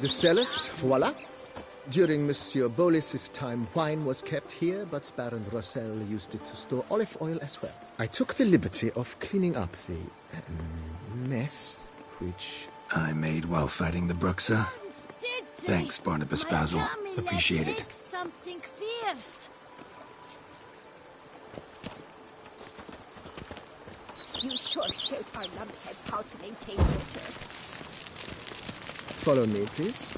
The cellars, voila. During Monsieur Bolis's time, wine was kept here, but Baron Rossel used it to store olive oil as well. I took the liberty of cleaning up the mess, which I made while fighting the Bruxa. Thanks, Barnabas Basil. Appreciate it. Something fierce. You sure showed our lumpheads how to maintain order. Follow me, please.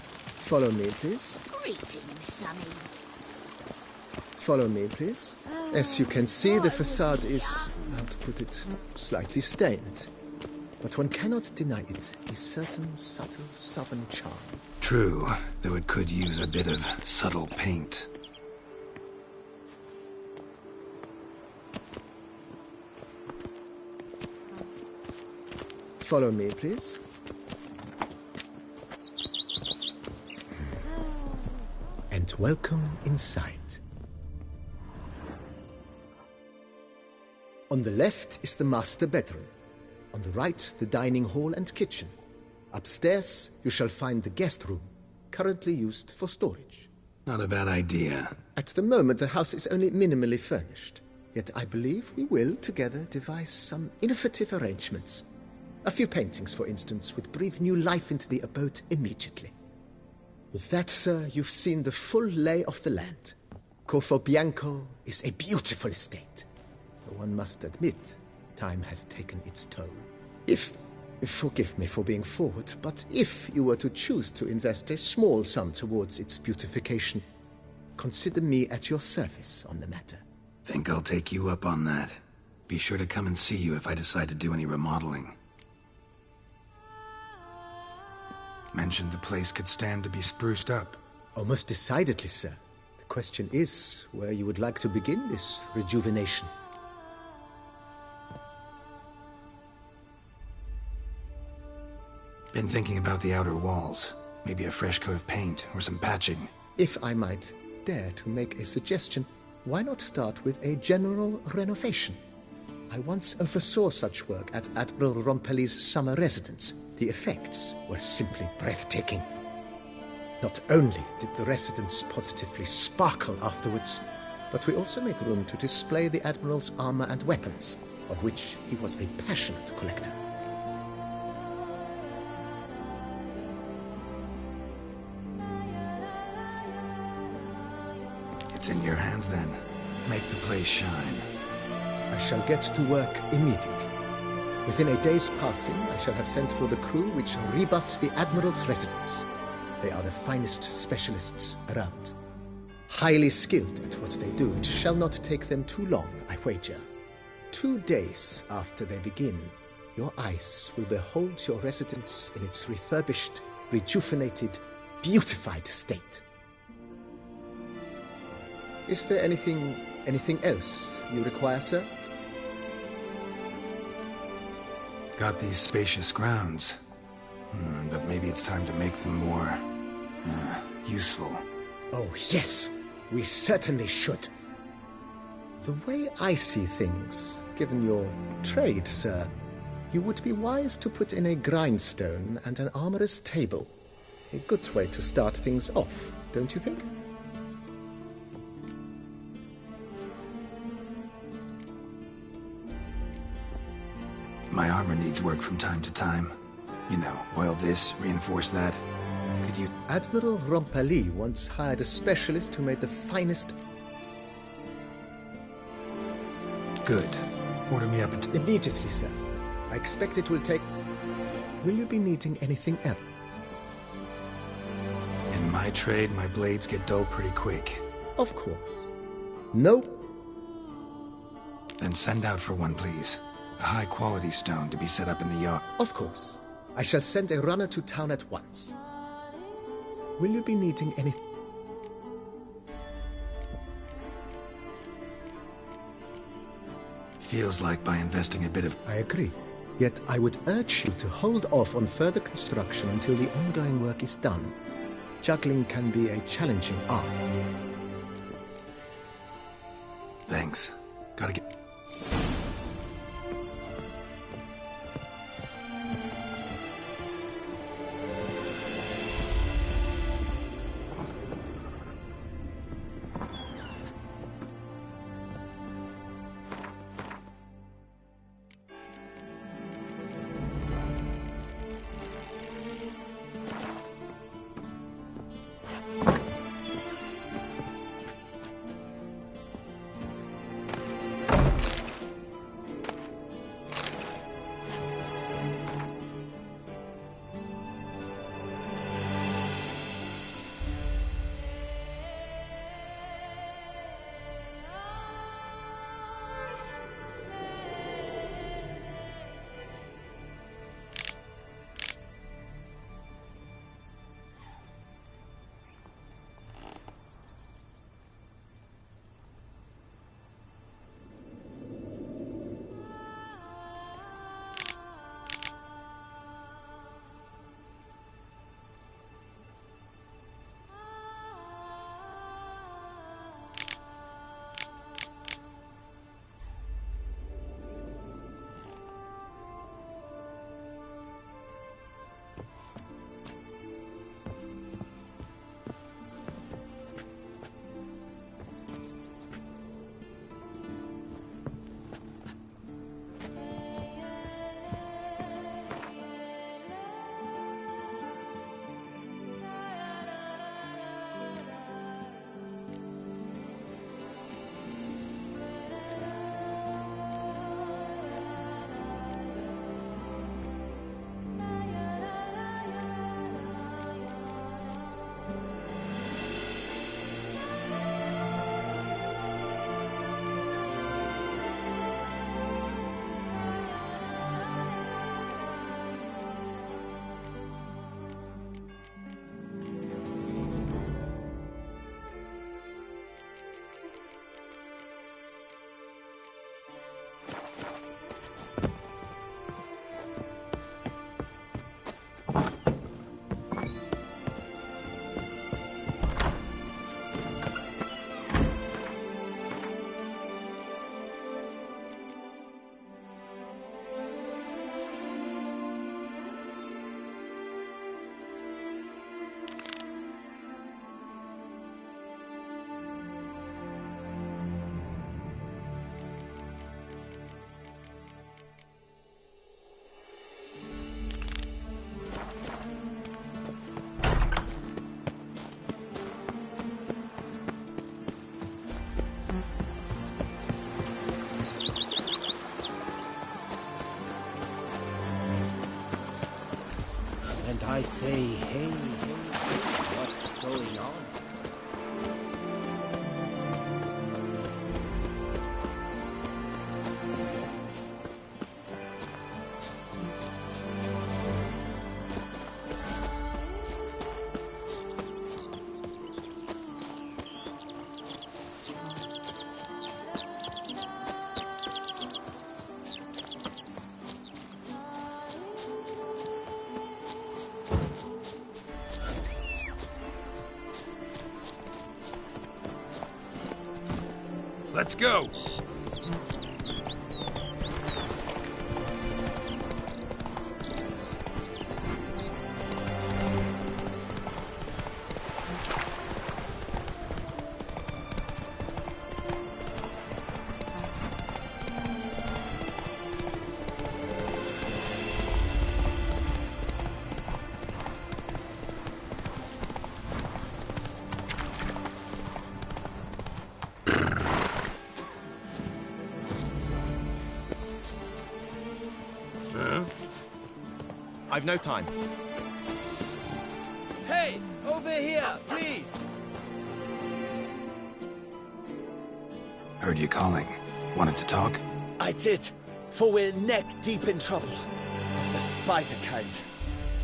Follow me, please. Greetings, Sonny. Follow me, please. As you can see, the facade is, how to put it, slightly stained. But one cannot deny it, a certain subtle southern charm. True, though it could use a bit of subtle paint. Follow me, please. And welcome inside. On the left is the master bedroom. On the right, the dining hall and kitchen. Upstairs, you shall find the guest room, currently used for storage. Not a bad idea. At the moment, the house is only minimally furnished. Yet I believe we will, together, devise some innovative arrangements. A few paintings, for instance, would breathe new life into the abode immediately. With that, sir, you've seen the full lay of the land. Corvo Bianco is a beautiful estate. Though one must admit, time has taken its toll. Forgive me for being forward, but if you were to choose to invest a small sum towards its beautification, consider me at your service on the matter. Think I'll take you up on that. Be sure to come and see you if I decide to do any remodeling. Mentioned the place could stand to be spruced up. Oh, most decidedly, sir. The question is where you would like to begin this rejuvenation. Been thinking about the outer walls. Maybe a fresh coat of paint or some patching. If I might dare to make a suggestion, why not start with a general renovation? I once oversaw such work at Admiral Rompelli's summer residence. The effects were simply breathtaking. Not only did the residence positively sparkle afterwards, but we also made room to display the Admiral's armor and weapons, of which he was a passionate collector. It's in your hands then. Make the place shine. I shall get to work immediately. Within a day's passing, I shall have sent for the crew which rebuffs the Admiral's residence. They are the finest specialists around. Highly skilled at what they do, it shall not take them too long, I wager. 2 days after they begin, your eyes will behold your residence in its refurbished, rejuvenated, beautified state. Is there anything else you require, sir? Got these spacious grounds. But maybe it's time to make them more useful. Oh, yes. We certainly should. The way I see things, given your trade, sir, you would be wise to put in a grindstone and an armorer's table. A good way to start things off, don't you think? My armor needs work from time to time. You know, oil this, reinforce that. Could you... Admiral Rompelli once hired a specialist who made the finest... Good. Order me up a... Immediately, sir. I expect it will take... Will you be needing anything else? In my trade, my blades get dull pretty quick. Of course. No. Then send out for one, please. A high-quality stone to be set up in the yard. Of course. I shall send a runner to town at once. Will you be needing anything? Feels like by investing a bit of... I agree. Yet I would urge you to hold off on further construction until the ongoing work is done. Juggling can be a challenging art. Thanks. Gotta get... Say, hey, what's going on? Let's go! I've no time. Hey, over here, please! Heard you calling. Wanted to talk? I did, for we're neck deep in trouble. Of the spider kind.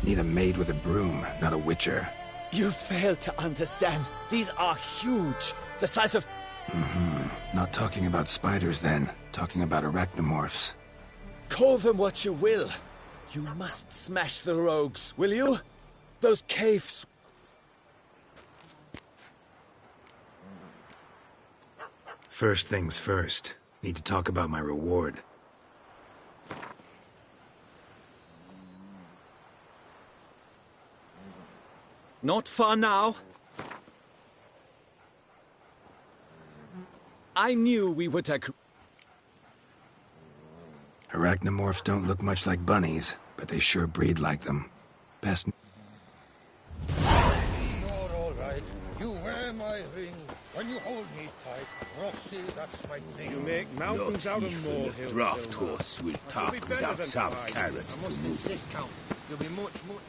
Need a maid with a broom, not a witcher. You fail to understand. These are huge. The size of... Not talking about spiders then. Talking about arachnomorphs. Call them what you will. You must smash the rogues, will you? Those caves... First things first. Need to talk about my reward. Not far now. I knew we would agree. Arachnomorphs don't look much like bunnies, but they sure breed like them. Best... You're all right. You wear my ring when you hold me tight. Rossi, that's my thing. You make mountains out of molehills. Draft horse will talk without some carrot. I must insist, Count. You'll be much more...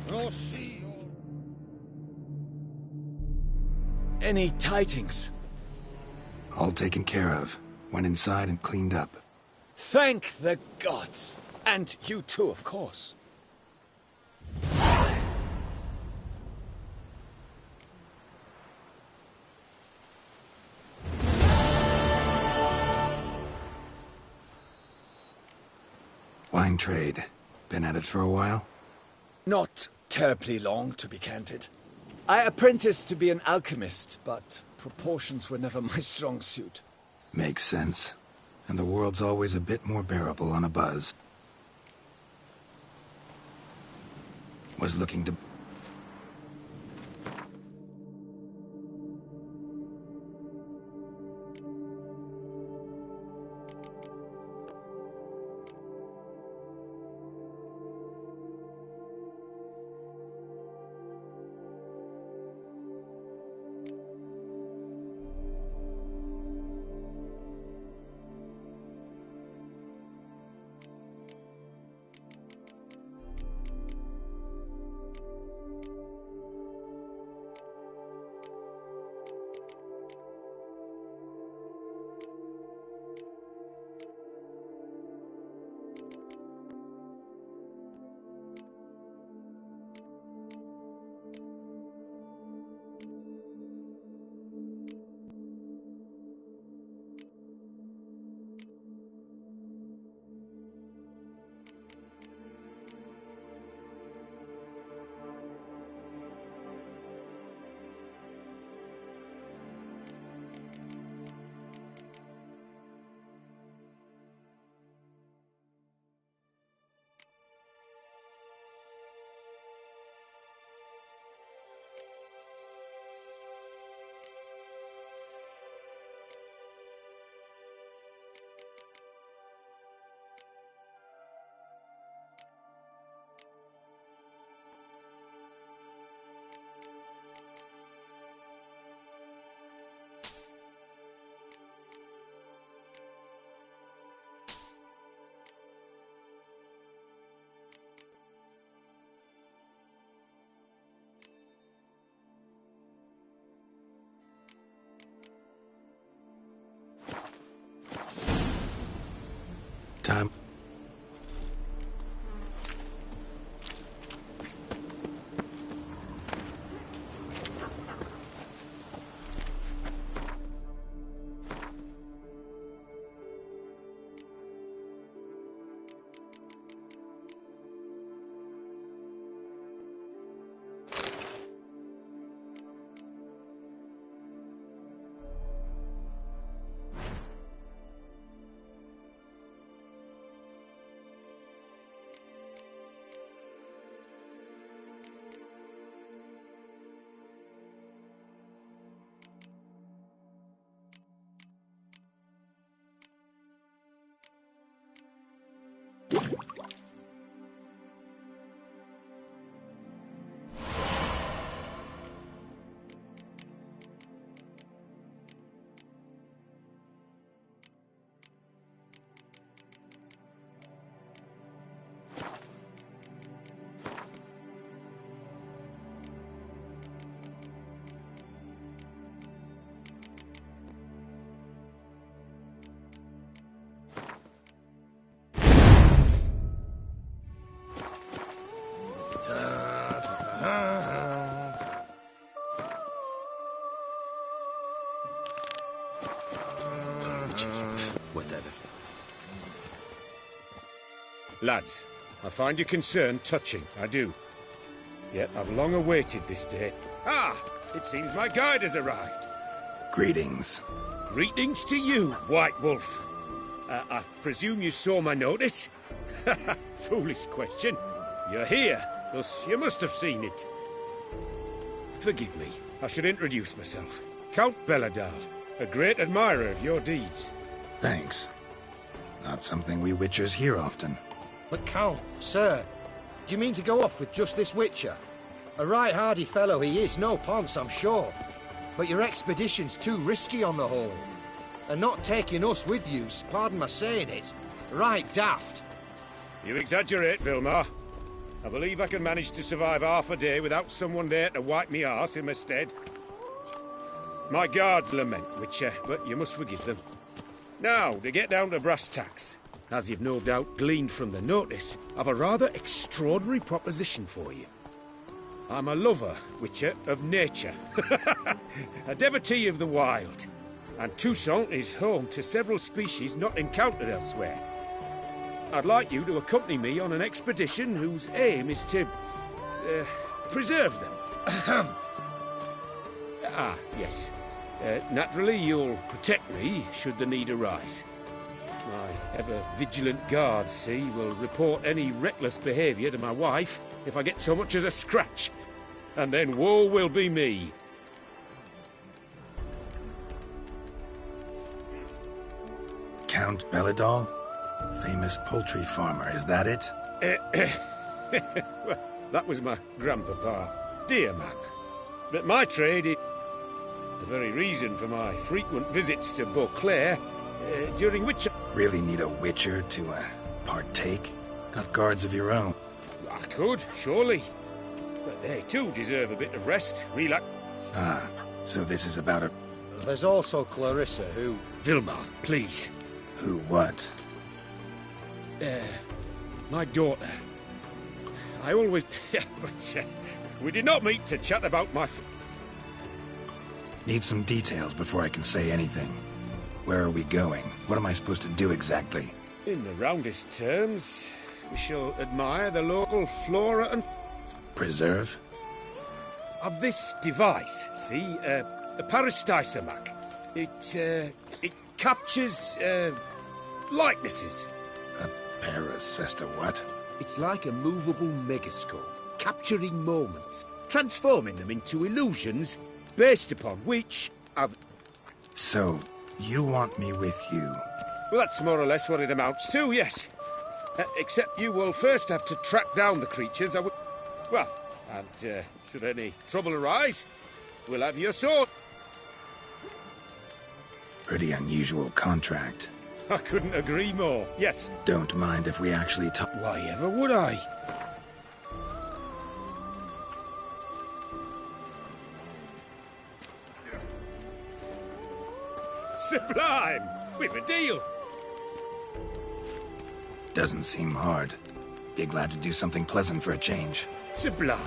Rossi. Any tidings? All taken care of. Went inside and cleaned up. Thank the gods! And you too, of course. Wine trade. Been at it for a while? Not terribly long, to be candid. I apprenticed to be an alchemist, but proportions were never my strong suit. Makes sense. And the world's always a bit more bearable on a buzz. Was looking to... Time. Whatever. Lads, I find your concern touching, I do. Yet I've long awaited this day. Ah! It seems my guide has arrived. Greetings. Greetings to you, White Wolf. I presume you saw my notice? Foolish question. You're here, thus you must have seen it. Forgive me, I should introduce myself. Count Belladar, a great admirer of your deeds. Thanks. Not something we Witchers hear often. But Count, sir, do you mean to go off with just this Witcher? A right hardy fellow he is, no ponce, I'm sure. But your expedition's too risky on the whole. And not taking us with you's, pardon my saying it, right daft. You exaggerate, Vilmar. I believe I can manage to survive half a day without someone there to wipe me arse in my stead. My guards lament, Witcher, but you must forgive them. Now, to get down to brass tacks. As you've no doubt gleaned from the notice, I've a rather extraordinary proposition for you. I'm a lover, Witcher, of nature. A devotee of the wild. And Toussaint is home to several species not encountered elsewhere. I'd like you to accompany me on an expedition whose aim is to... preserve them. Yes. Naturally, you'll protect me should the need arise. My ever-vigilant guards, see, will report any reckless behaviour to my wife if I get so much as a scratch. And then woe will be me. Count Belladol? Famous poultry farmer, is that it? Well, that was my grandpapa. Dear man. But my trade is the very reason for my frequent visits to Beauclair, during which Really need a witcher to, partake? Got guards of your own. I could, surely. But they too deserve a bit of rest, relax. Ah, so this is about a... There's also Clarissa, who... Vilma, please. Who what? My daughter. I always... but we did not meet to chat about my... Need some details before I can say anything. Where are we going? What am I supposed to do exactly? In the roundest terms, we shall admire the local flora and... Preserve? Of this device, see? A Parastysomac. It captures, likenesses. A paracesta what? It's like a movable megascope, capturing moments, transforming them into illusions, based upon which I've... So, you want me with you? Well, that's more or less what it amounts to, yes. Except you will first have to track down the creatures I would... Well, and should any trouble arise, we'll have your sword. Pretty unusual contract. I couldn't agree more, yes. Don't mind if we actually talk... Why ever would I? Sublime! We've a deal! Doesn't seem hard. Be glad to do something pleasant for a change. Sublime.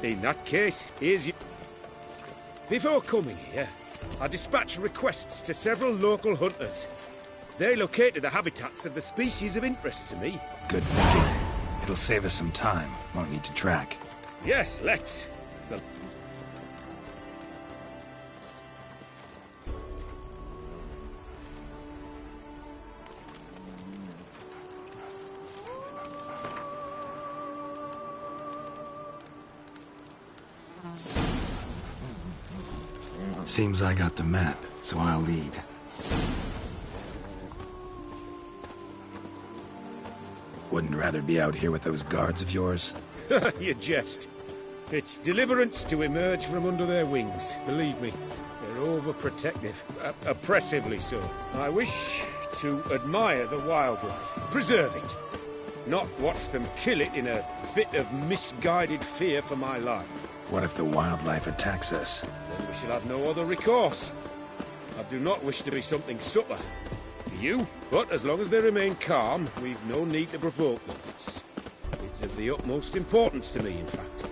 In that case, here's your... Before coming here, I dispatched requests to several local hunters. They located the habitats of the species of interest to me. Good thinking. It'll save us some time. Won't need to track. Yes, let's. Seems I got the map, so I'll lead. Wouldn't rather be out here with those guards of yours? You jest. It's deliverance to emerge from under their wings, believe me. They're overprotective, oppressively so. I wish to admire the wildlife, preserve it, not watch them kill it in a fit of misguided fear for my life. What if the wildlife attacks us? Then we shall have no other recourse. I do not wish to be something subtler to you, but as long as they remain calm, we've no need to provoke them. It's of the utmost importance to me, in fact.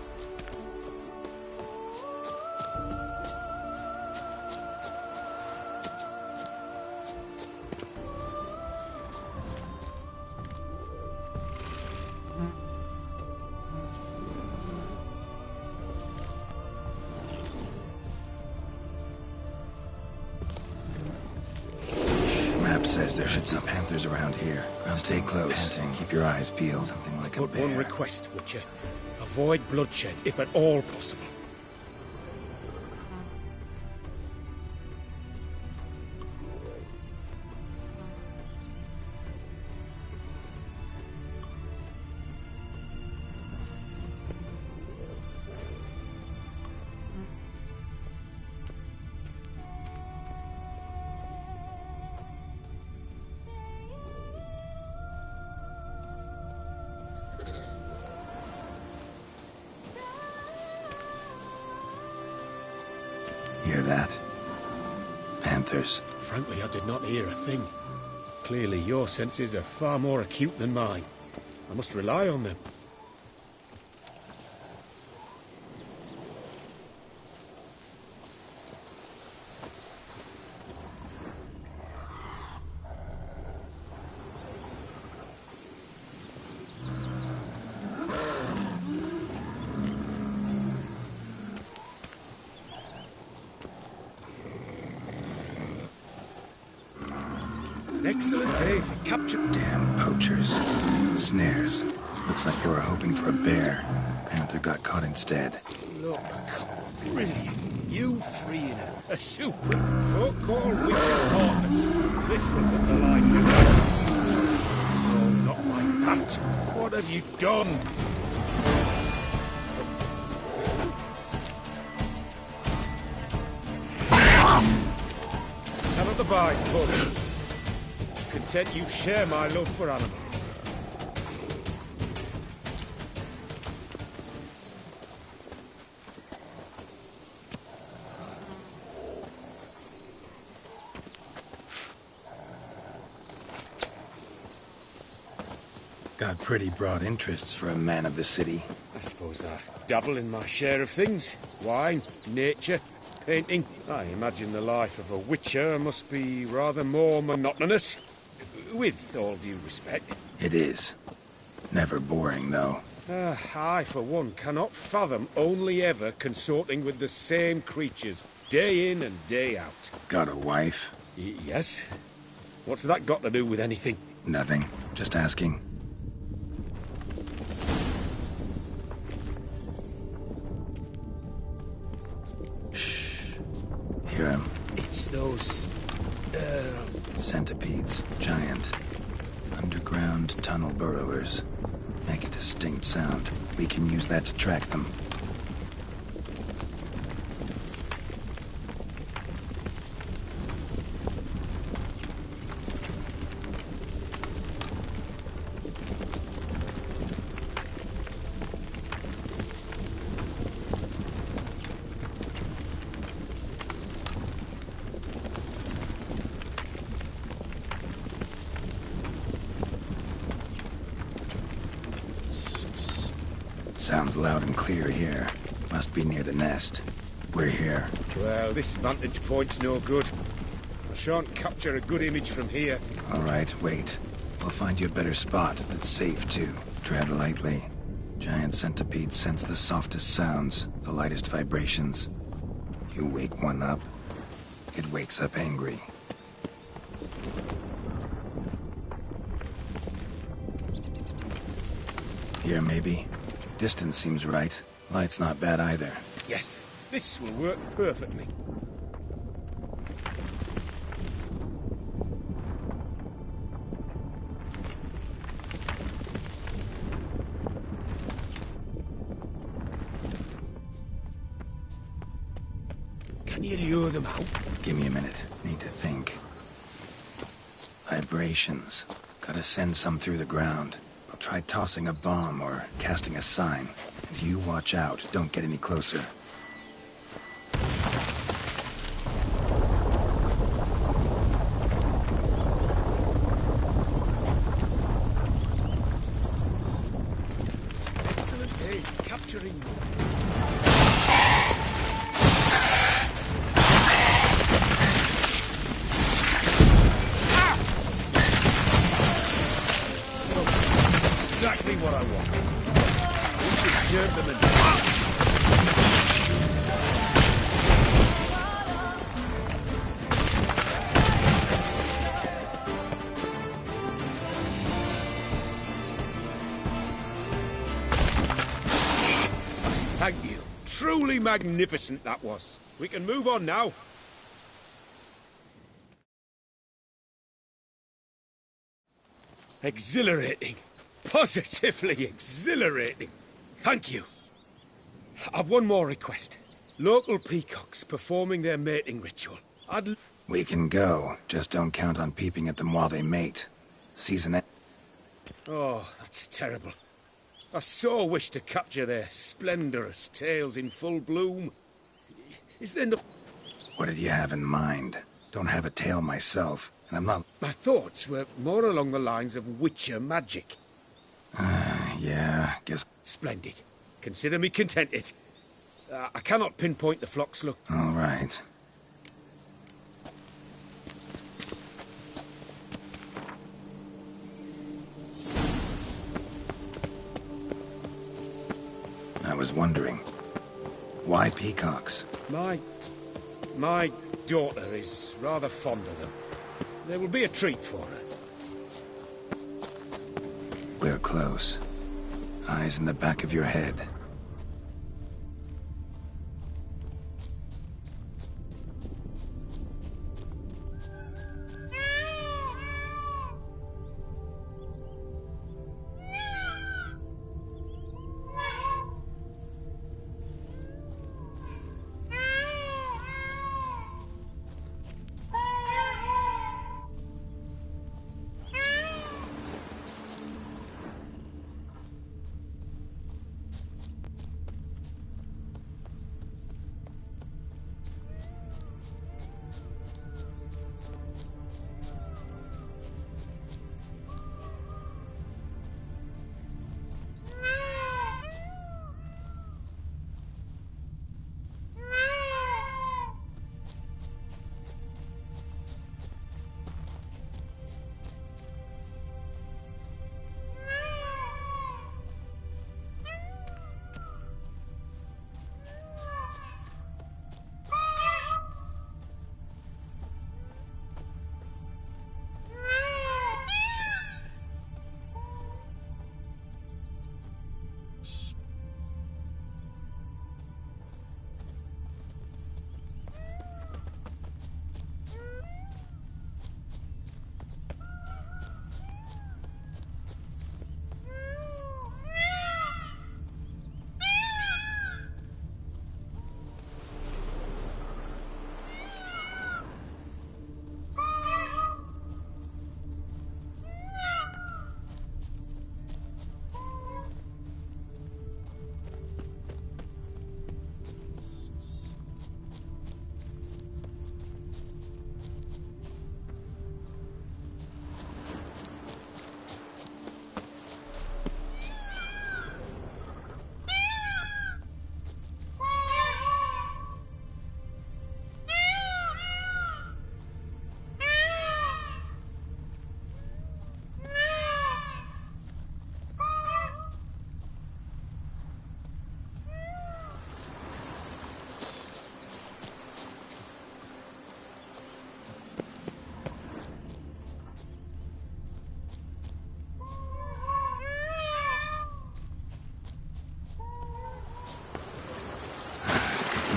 Says there should be some panthers around here. Now stay close and keep your eyes peeled. Something like a But bear. one request, Witcher. Avoid bloodshed, if at all possible. Hear that? Panthers. Frankly, I did not hear a thing. Clearly, your senses are far more acute than mine. I must rely on them. An excellent day for capture. Damn poachers. Snares. Looks like they were hoping for a bear. Panther got caught instead. Look, brilliant. You freeing a super folk called witch's heartless. This will put the light to them. Oh, not like that. What have you done? Cannot abide, Corbin. Content you share my love for animals. Got pretty broad interests for a man of the city. I suppose I dabble in my share of things. Wine, nature, painting. I imagine the life of a witcher must be rather more monotonous. With all due respect. It is. Never boring, though. I, for one, cannot fathom only ever consorting with the same creatures, day in and day out. Got a wife? Yes? What's that got to do with anything? Nothing. Just asking. Shh. Hear him. It's those... Centipedes. Giant. Underground tunnel burrowers. Make a distinct sound. We can use that to track them. Sounds loud and clear here. Must be near the nest. We're here. Well, this vantage point's no good. I shan't capture a good image from here. All right, wait. We'll find you a better spot that's safe, too. Tread lightly. Giant centipedes sense the softest sounds, the lightest vibrations. You wake one up, it wakes up angry. Here, maybe? Distance seems right. Light's not bad either. Yes, this will work perfectly. Can you lure them out? Give me a minute. Need to think. Vibrations. Gotta send some through the ground. I'll try tossing a bomb or casting a sign. And you watch out. Don't get any closer. Excellent aim capturing them. Exactly what I want. Don't disturb them and... Thank you. Truly magnificent that was. We can move on now. Exhilarating. Positively exhilarating. Thank you. I've one more request. Local peacocks performing their mating ritual. We can go. Just don't count on peeping at them while they mate. Season end. Oh, that's terrible. I so wish to capture their splendorous tails in full bloom. Is there no... What did you have in mind? Don't have a tail myself, and I'm not... My thoughts were more along the lines of Witcher magic. Yeah, guess... Splendid. Consider me contented. I cannot pinpoint the flock's look. All right. I was wondering, why peacocks? My daughter is rather fond of them. There will be a treat for her. We're close. Eyes in the back of your head.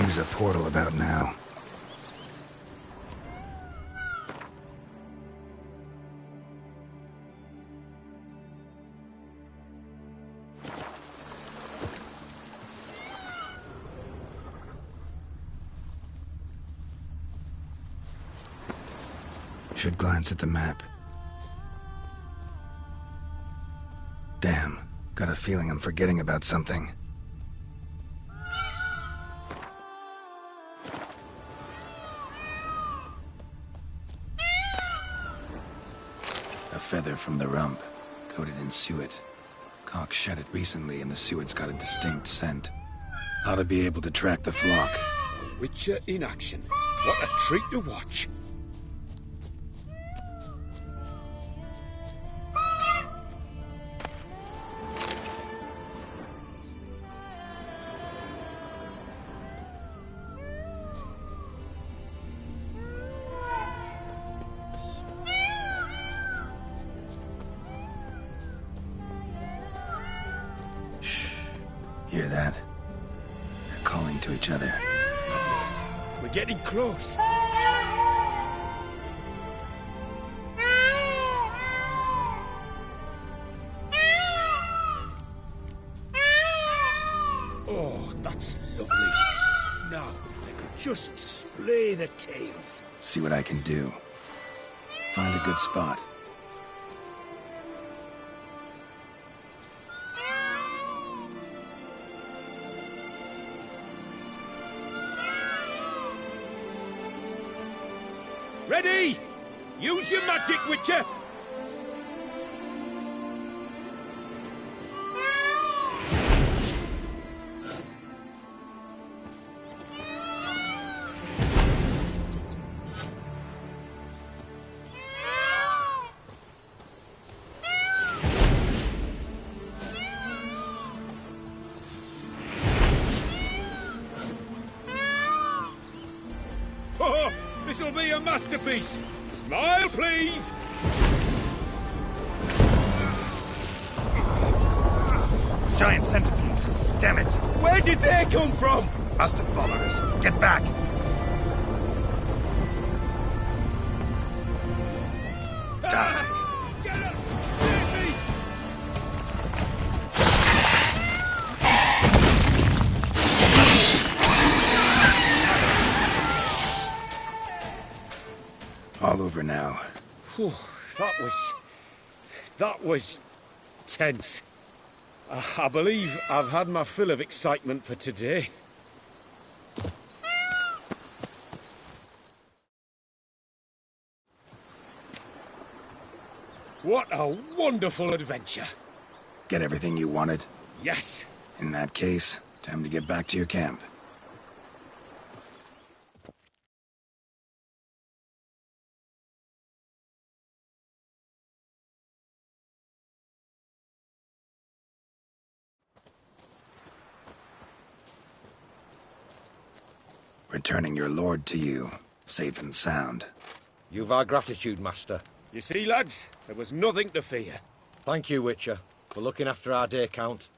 Use a portal about now. Should glance at the map. Damn, got a feeling I'm forgetting about something. A feather from the rump, coated in suet. Cock shed it recently and the suet's got a distinct scent. Ought to be able to track the flock. A Witcher in action. What a treat to watch. Hear that? They're calling to each other. Fabulous. We're getting close. Oh, that's lovely. Now, if they could just splay the tails. See what I can do. Find a good spot. Ready? Use your magic, Witcher! Oh, this'll be a masterpiece! Smile, please! Giant centipedes! Damn it! Where did they come from? Must have followed us. Get back! Die! Geralt! Save me! All over now. Whew, that was tense. I believe I've had my fill of excitement for today. What a wonderful adventure. Get everything you wanted? Yes. In that case, time to get back to your camp. Returning your lord to you, safe and sound. You've our gratitude, Master. You see, lads, there was nothing to fear. Thank you, Witcher, for looking after our day count.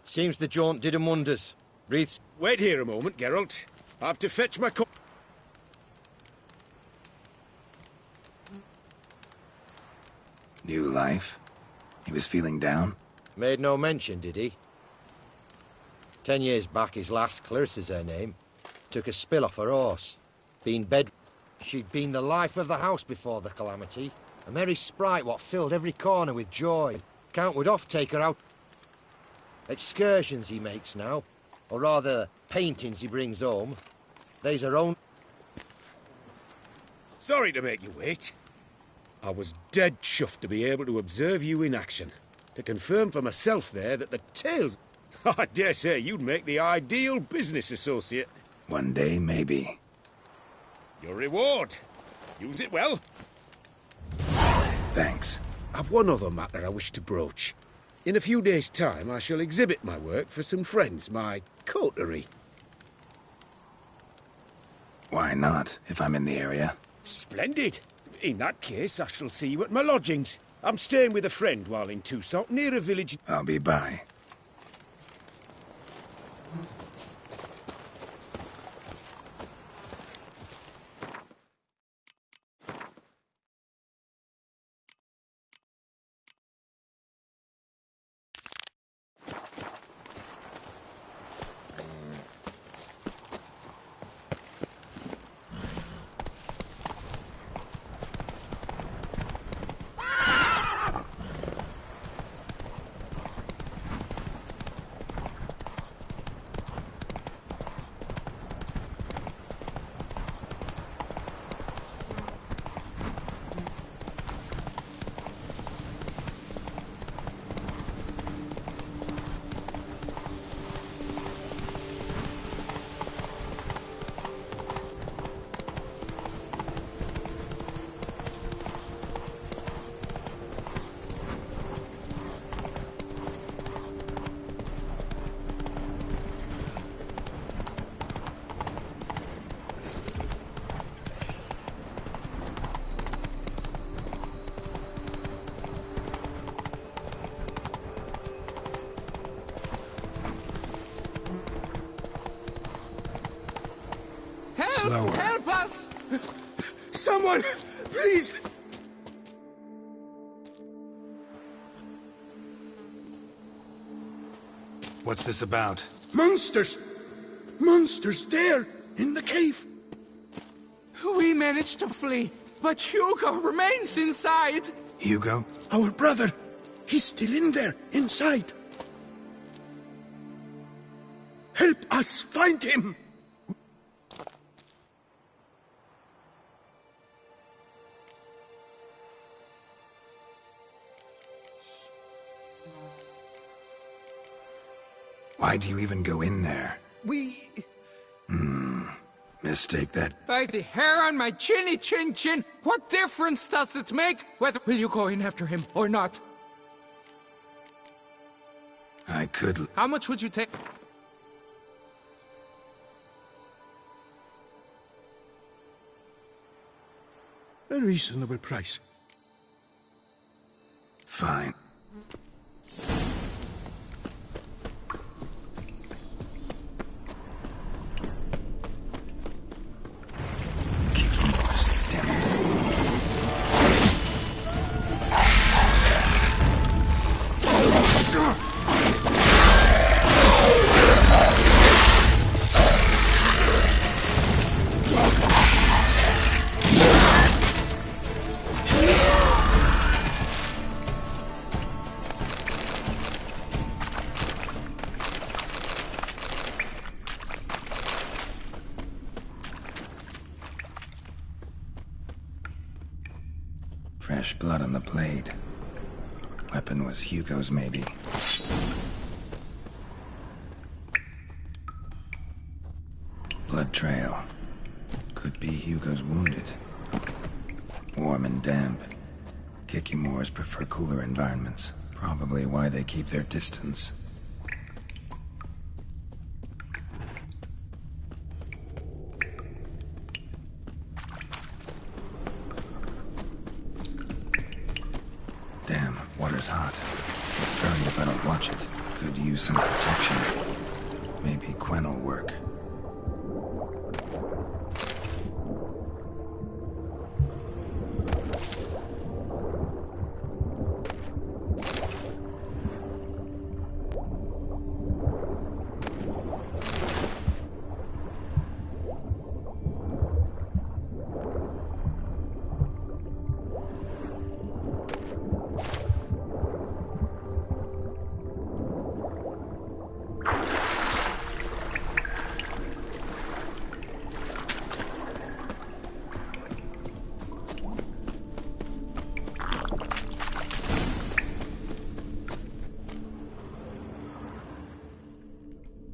Seems the jaunt did 'em wonders. Breathe. Wait here a moment, Geralt. I have to fetch my cup. New life? He was feeling down? Made no mention, did he? 10 years back, his last, Clarissa's her name, took a spill off her horse. Been bed... She'd been the life of the house before the calamity. A merry sprite what filled every corner with joy. Count would oft take her out. Excursions he makes now. Or rather, paintings he brings home. They's her own... Sorry to make you wait. I was dead chuffed to be able to observe you in action. To confirm for myself there that the tales... I dare say you'd make the ideal business associate. One day, maybe. Your reward. Use it well. Thanks. I've one other matter I wish to broach. In a few days' time, I shall exhibit my work for some friends, my coterie. Why not, if I'm in the area? Splendid. In that case, I shall see you at my lodgings. I'm staying with a friend while in Toussaint, near a village... I'll be by. Slower. Help us! Someone, please! What's this about? Monsters! Monsters there, in the cave! We managed to flee, but Hugo remains inside! Hugo? Our brother! He's still in there, inside! Help us find him! Why do you even go in there? We... Mistake that. By the hair on my chinny chin chin, what difference does it make whether will you go in after him or not? I could... How much would you take? A reasonable price. Fine. Kicking yours, damn it. Fresh blood on the blade. Weapon was Hugo's, maybe. Blood trail. Could be Hugo's wounded. Warm and damp. Kikimores prefer cooler environments. Probably why they keep their distance. Damn, water's hot. It'll burn if I don't watch it. Could use some protection. Maybe Quen will work.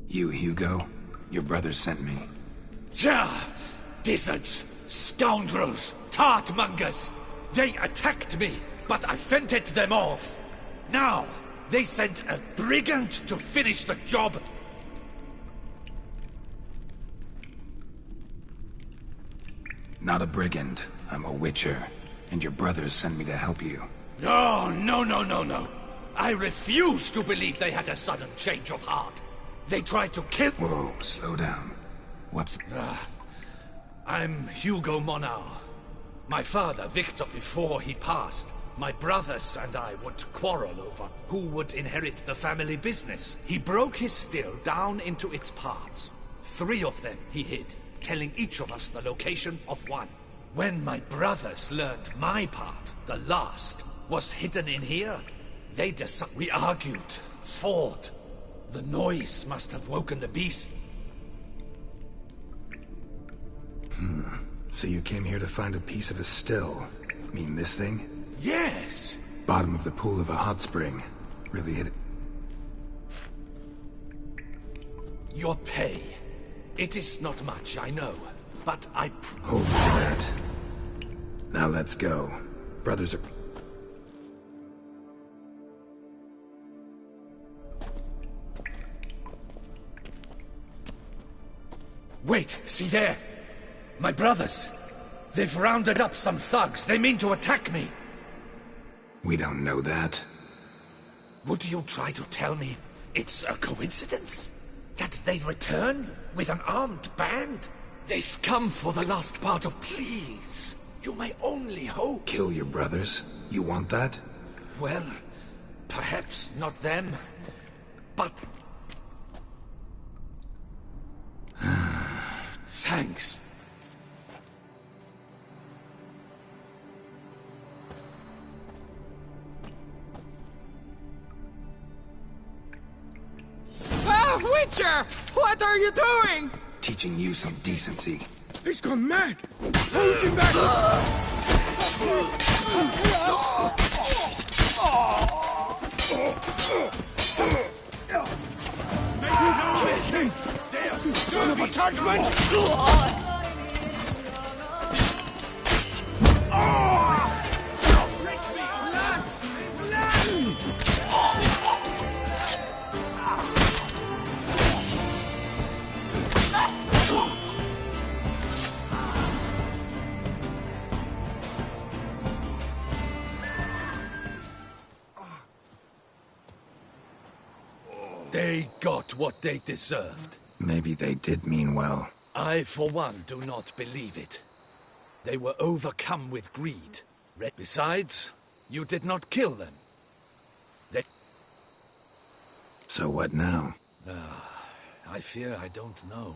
You, Hugo? Your brother sent me. Ja! Dizzards! Scoundrels! Tartmongers! They attacked me, but I fended them off. Now, they sent a brigand to finish the job. Not a brigand. I'm a witcher. And your brothers sent me to help you. No, no, no, no, no. I refuse to believe they had a sudden change of heart. They tried to kill... Whoa, slow down. What's... I'm Hugo Monar. My father, Victor, before he passed, my brothers and I would quarrel over who would inherit the family business. He broke his still down into its parts. 3 of them he hid, telling each of us the location of one. When my brothers learned my part, the last, was hidden in here, they decided... We argued, fought. The noise must have woken the beast. So you came here to find a piece of a still? Mean this thing? Yes! Bottom of the pool of a hot spring. Really hit it. Your pay. It is not much, I know. But I... Hold me to that. Now let's go. Brothers are... Wait, see there? My brothers. They've rounded up some thugs. They mean to attack me. We don't know that. Would you try to tell me it's a coincidence? That they return with an armed band? They've come for the last part of... Please, you may only hope... Kill your brothers? You want that? Well, perhaps not them, but... Thanks. Ah, Witcher! What are you doing? Teaching you some decency. He's gone mad! Hold him back! detachment! They got what they deserved. Maybe they did mean well. I, for one, do not believe it. They were overcome with greed. Besides, you did not kill them. So what now? I fear I don't know.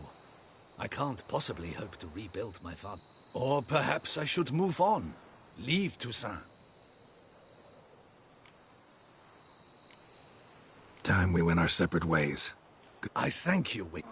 I can't possibly hope to rebuild my father. Or perhaps I should move on. Leave Toussaint. Time we went our separate ways. I thank you, Wick.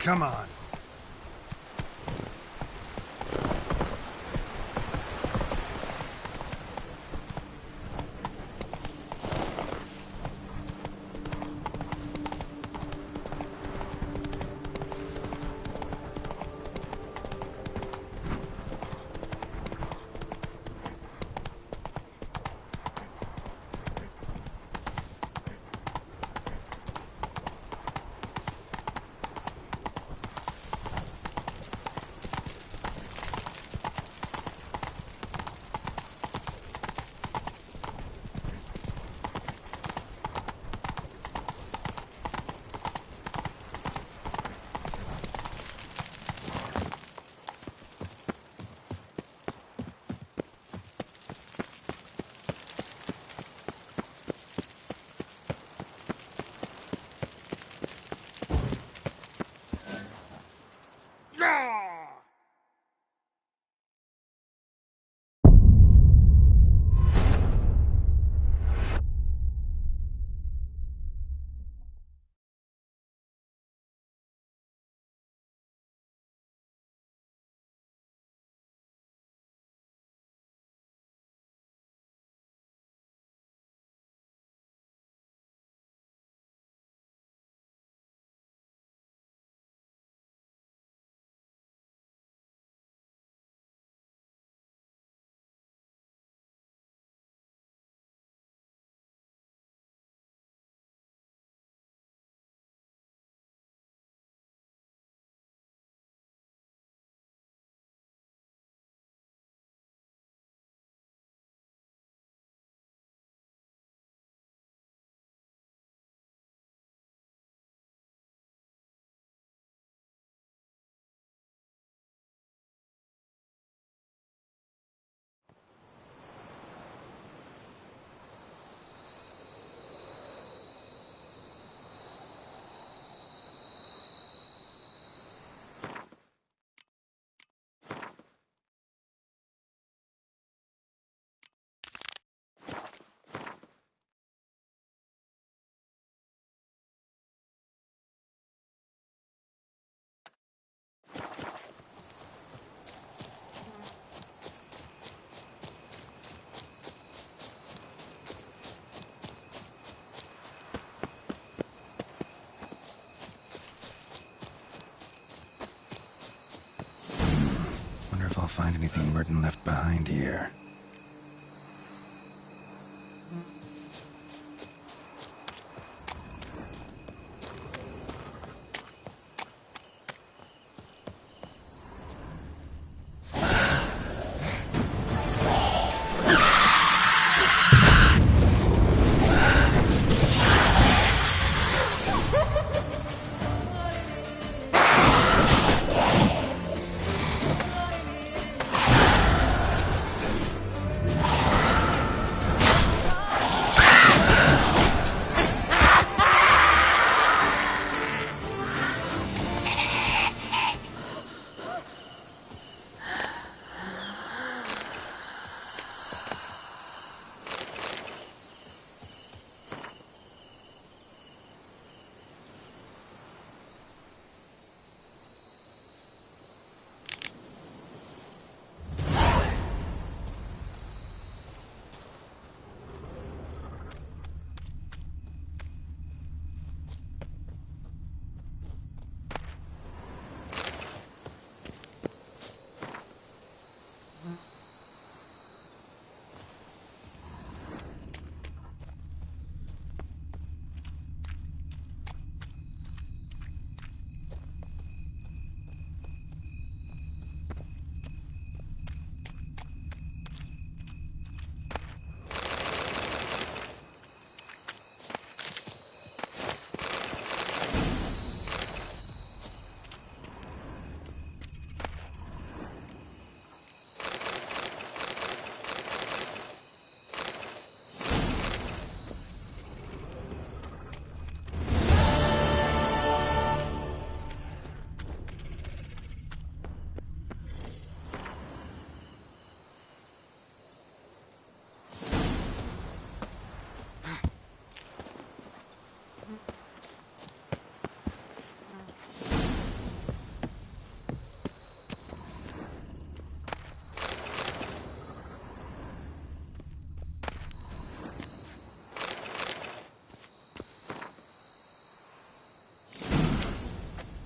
Come on. find anything Merton left behind here.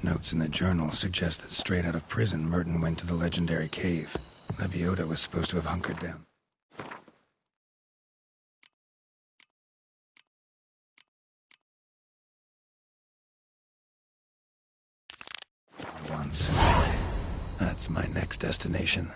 Notes in the journal suggest that straight out of prison, Merton went to the legendary cave. Lebioda was supposed to have hunkered down. Once. That's my next destination.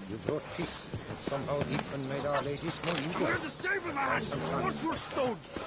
You brought peace, and somehow Ethan made our ladies more evil. We're the Saberlands! What's your stones?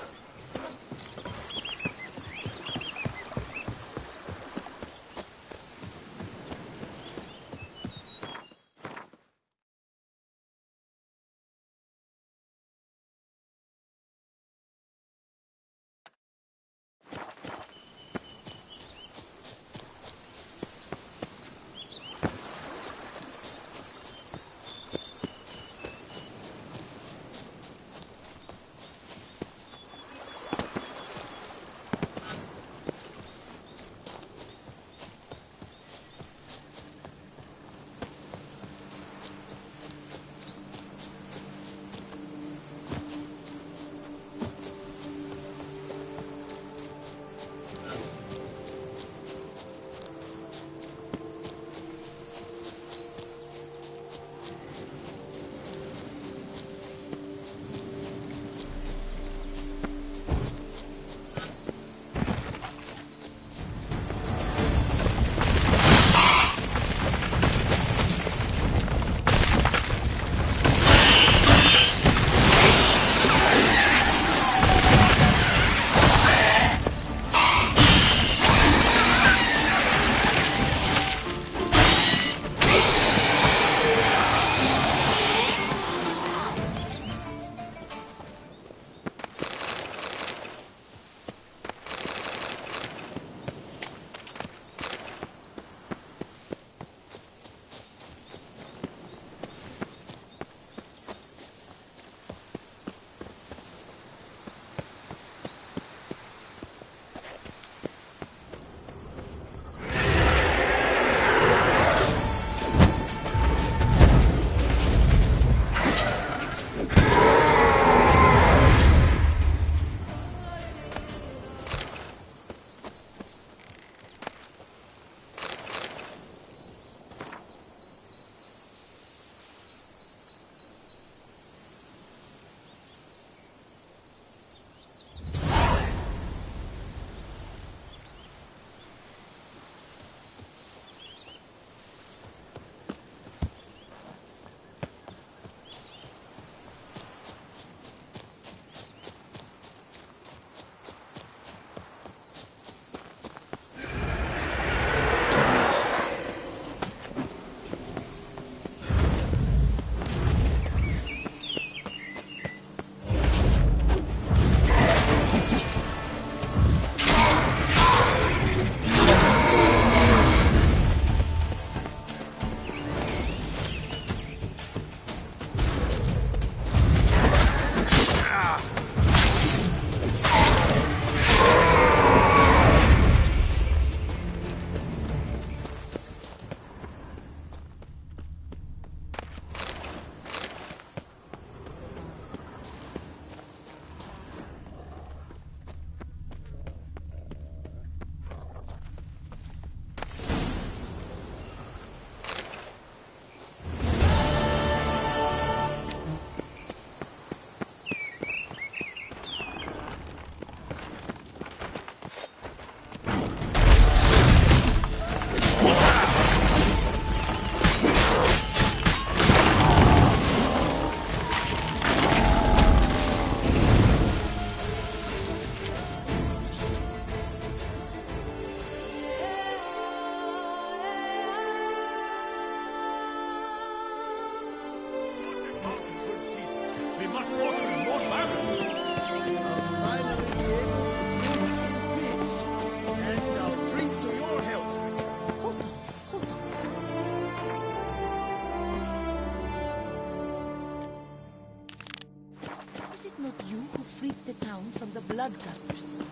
not you who freed the town from the Bloodgunners?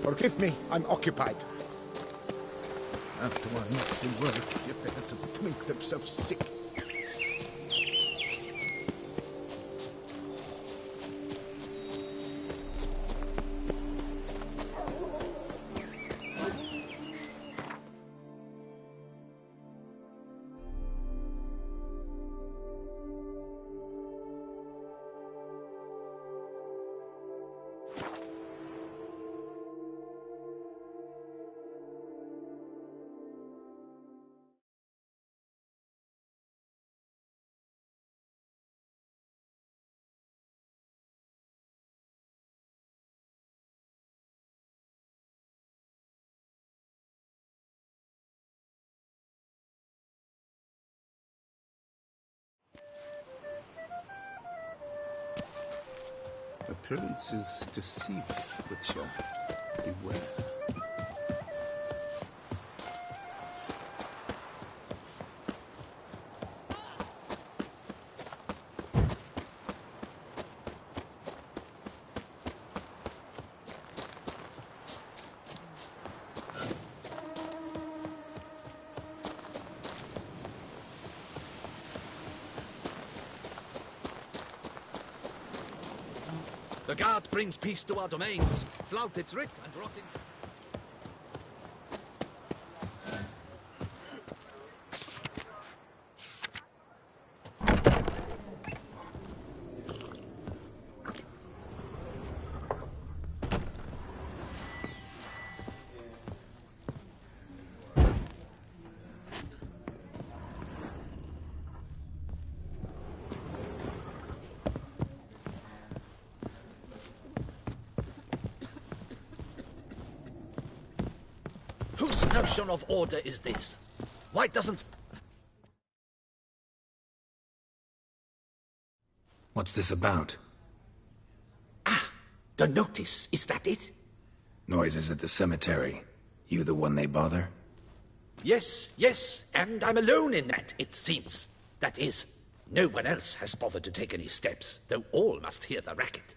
Forgive me, I'm occupied. After our Nazi work, you better to make themselves sick. Appearances deceive, Witcher. Beware. The guard brings peace to our domains. Flout its writ and rot in... Whose notion of order is this? Why doesn't... What's this about? The notice, is that it? Noises at the cemetery. You the one they bother? Yes, yes, and I'm alone in that, it seems. That is, no one else has bothered to take any steps, though all must hear the racket.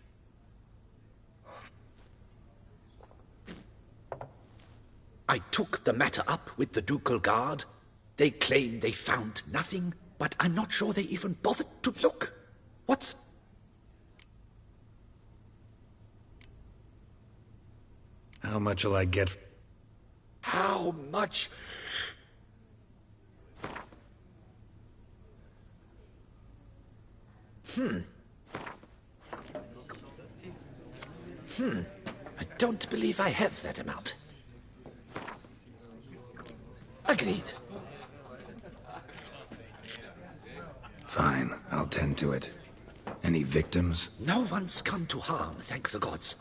I took the matter up with the Ducal Guard. They claim they found nothing, but I'm not sure they even bothered to look. What's... How much'll I get? How much? I don't believe I have that amount. Agreed. Fine, I'll tend to it. Any victims? No one's come to harm, thank the gods.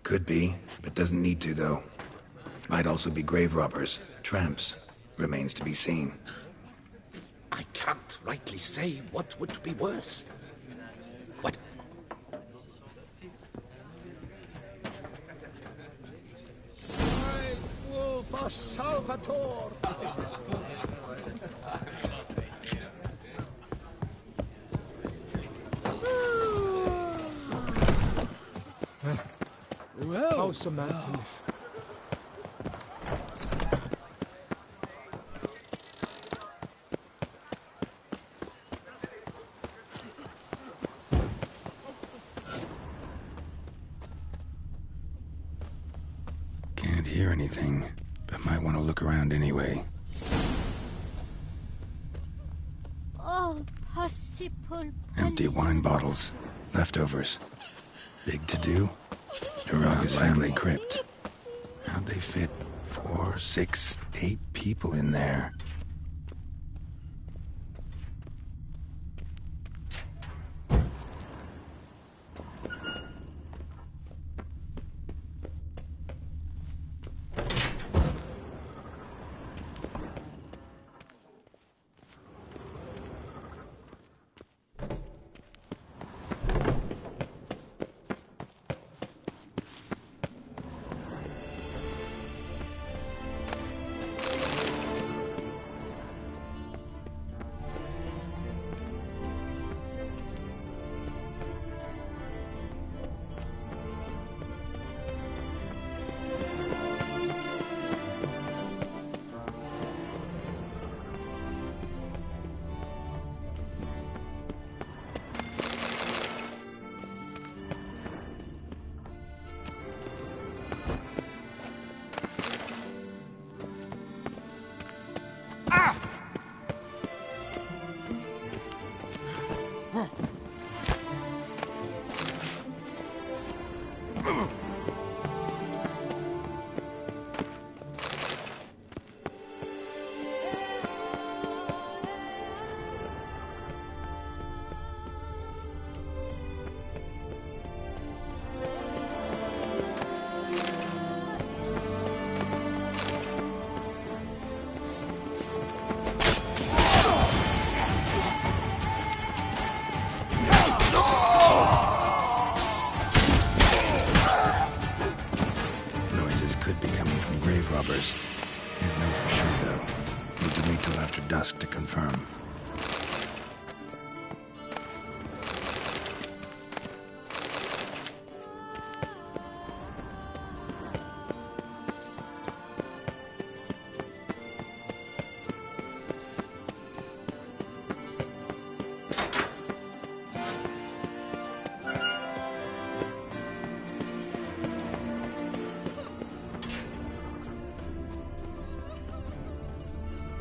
Could be, but doesn't need to, though. Might also be grave robbers, tramps. Remains to be seen. I can't rightly say what would be worse. What? White Wolf of Salvatore! Well, how's a man to live? Can't hear anything, but might want to look around anyway. Oh, possible. Empty wine bottles. Leftovers. Big to-do? Hiraga's family crypt. How'd they fit 4, 6, 8 people in there? confirm.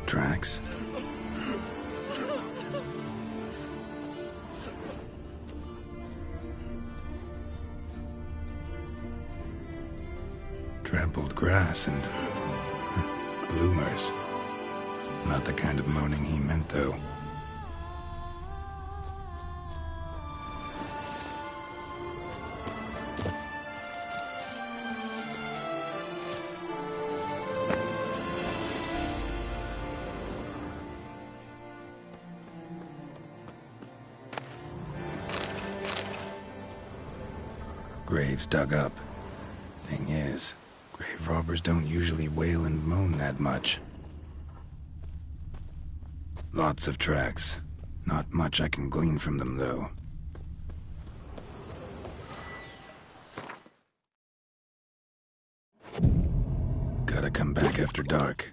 Tracks. Trampled grass and bloomers. Not the kind of moaning he meant, though. Graves dug up. Thing is, grave robbers don't usually wail and moan that much. Lots of tracks. Not much I can glean from them, though. Gotta come back after dark.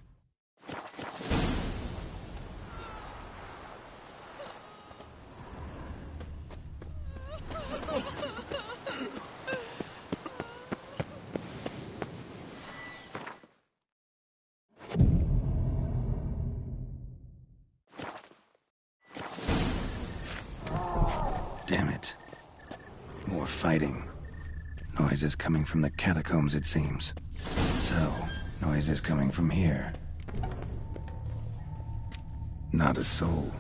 Damn it. More fighting. Noises coming from the catacombs, it seems. So, noises coming from here. Not a soul.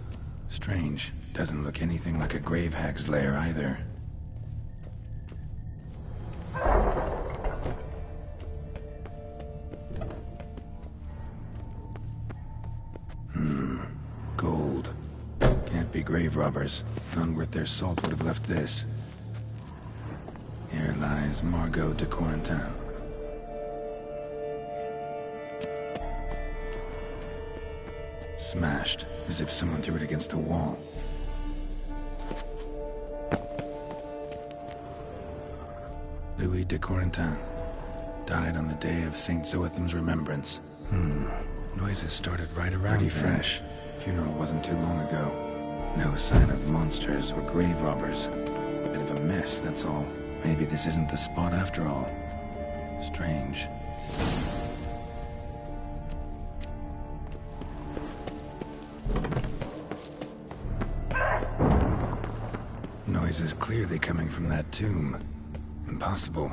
Strange. Doesn't look anything like a grave hag's lair either. Gold. Can't be grave robbers. None worth their salt would have left this. Here lies Margot de Corentin. Smashed, as if someone threw it against the wall. Louis de Corentin. Died on the day of St. Zoetham's remembrance. Noises started right around Pretty fresh. Funeral wasn't too long ago. No sign of monsters or grave robbers. Bit of a mess, that's all. Maybe this isn't the spot after all. Strange. Noises clearly coming from that tomb. Impossible.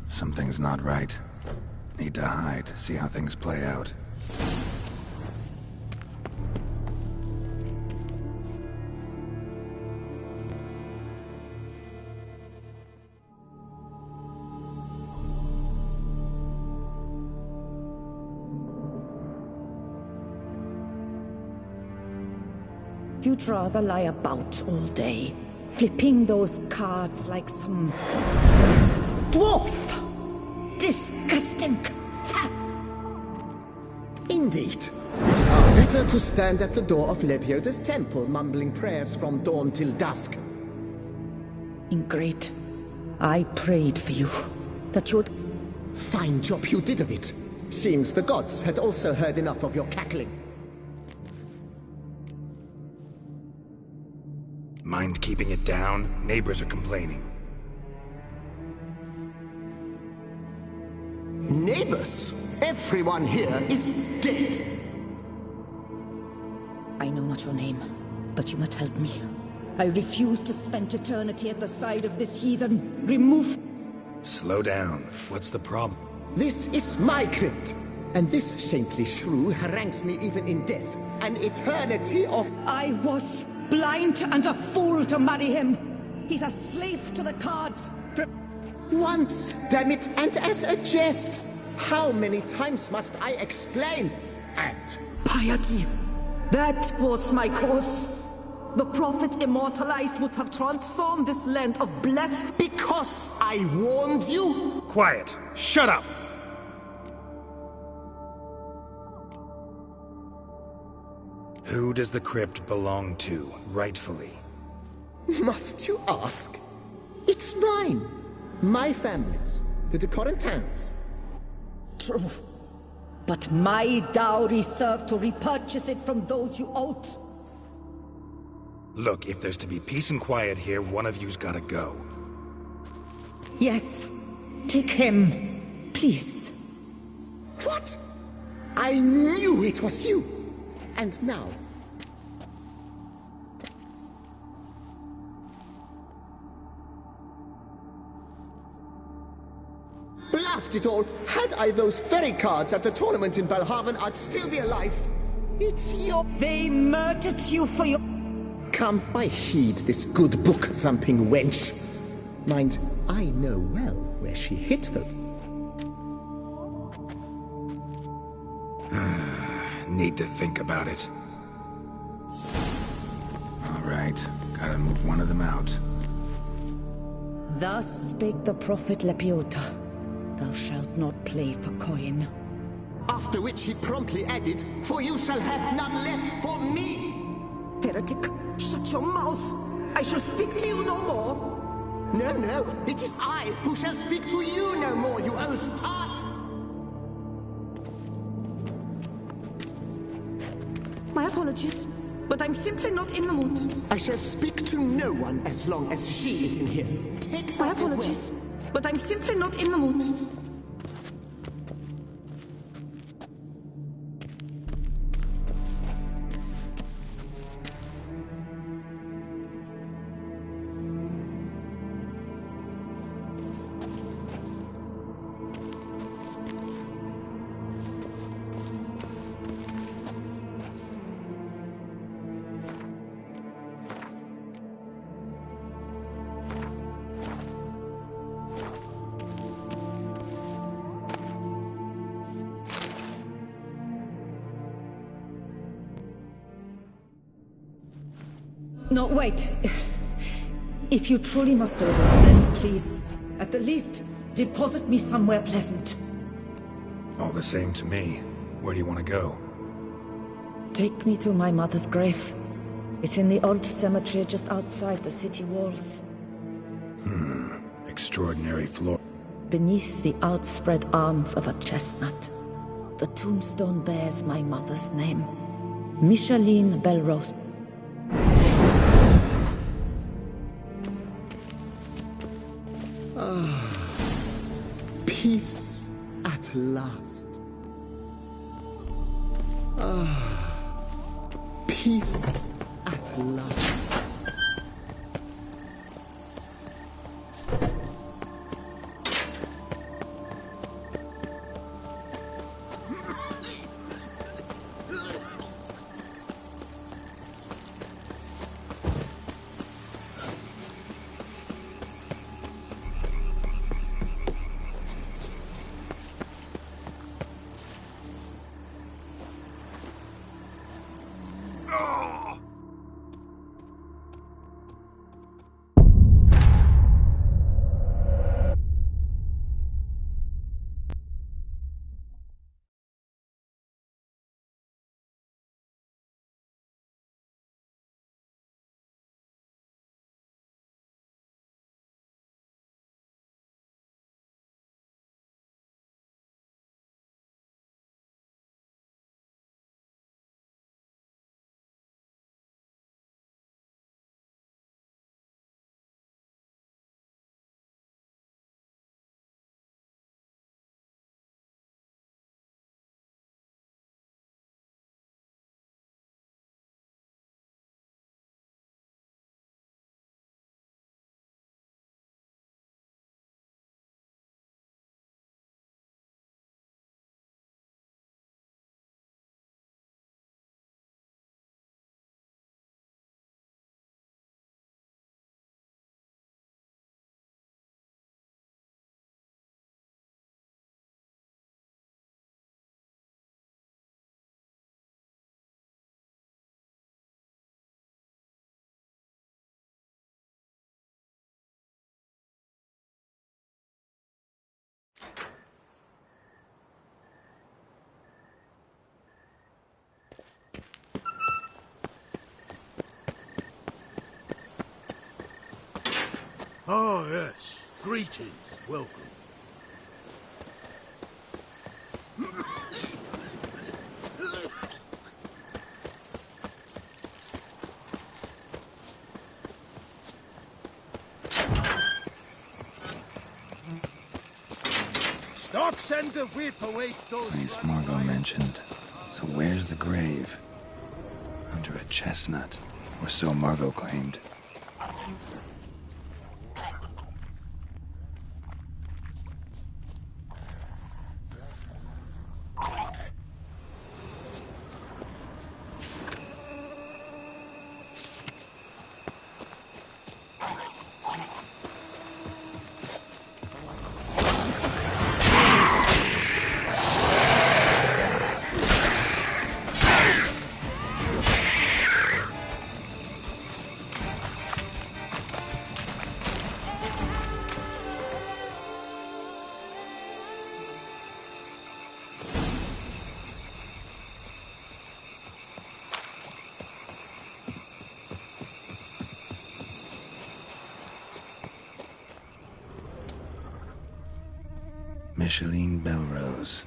Something's not right. Need to hide, see how things play out. you'd rather lie about all day, flipping those cards like some dwarf. Disgusting. Indeed. Far better to stand at the door of Lebioda's temple, mumbling prayers from dawn till dusk. Ingrate, I prayed for you, that you'd... Fine job you did of it. Seems the gods had also heard enough of your cackling. Mind keeping it down? Neighbors are complaining. Neighbors? Everyone here is dead. I know not your name, but you must help me. I refuse to spend eternity at the side of this heathen. Remove... Slow down. What's the problem? This is my crypt, and this saintly shrew harangues me even in death. An eternity of... I was blind and a fool to marry him. He's a slave to the cards. Once, damn it, and as a jest. How many times must I explain? And... Piety. That was my cause. The prophet immortalized would have transformed this land of blasphemy. Because I warned you? Quiet. Shut up! Who does the crypt belong to, rightfully? Must you ask? It's mine. My family's. The de Corentans. True. But my dowry served to repurchase it from those you owed. Look, if there's to be peace and quiet here, one of you's gotta go. Yes. Take him. Please. What? I knew it was you. And now... Blast it all! Had I those fairy cards at the tournament in Belhaven, I'd still be alive. It's your... They murdered you for your... Come, I heed this good book-thumping wench. Mind, I know well where she hid them. Need to think about it. All right, gotta move one of them out. Thus spake the prophet Lepiota. Thou shalt not play for coin. After which he promptly added, for you shall have none left for me! Heretic, shut your mouth! I shall speak to you no more! No, no, it is I who shall speak to you no more, you old tart! My apologies, but I'm simply not in the mood. I shall speak to no one as long as she is in here. Take my apologies, but I'm simply not in the mood. No, wait. If you truly must do this, then please, at the least, deposit me somewhere pleasant. All the same to me. Where do you want to go? Take me to my mother's grave. It's in the old cemetery just outside the city walls. Extraordinary floor. Beneath the outspread arms of a chestnut, the tombstone bears my mother's name. Micheline Belrose. Peace at last. Peace at last. Ah, yes. Greetings. Welcome. Stock send the whip await those... Place Margot mentioned. So where's the grave? Under a chestnut. Or so Margot claimed. Micheline Belrose.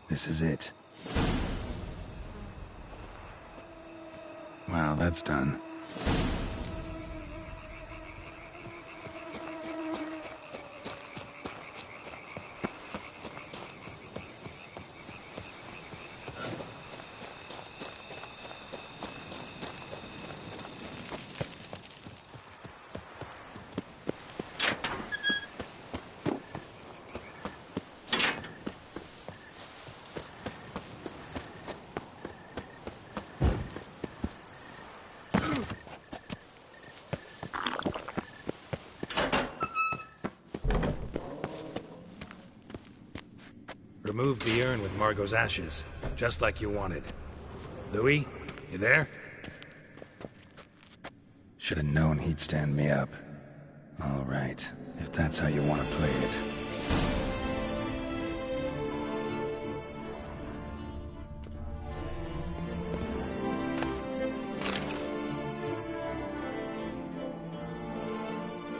This is it. Wow, that's done. Removed the urn with Margot's ashes, just like you wanted. Louis, you there? Should have known he'd stand me up. All right, if that's how you want to play it.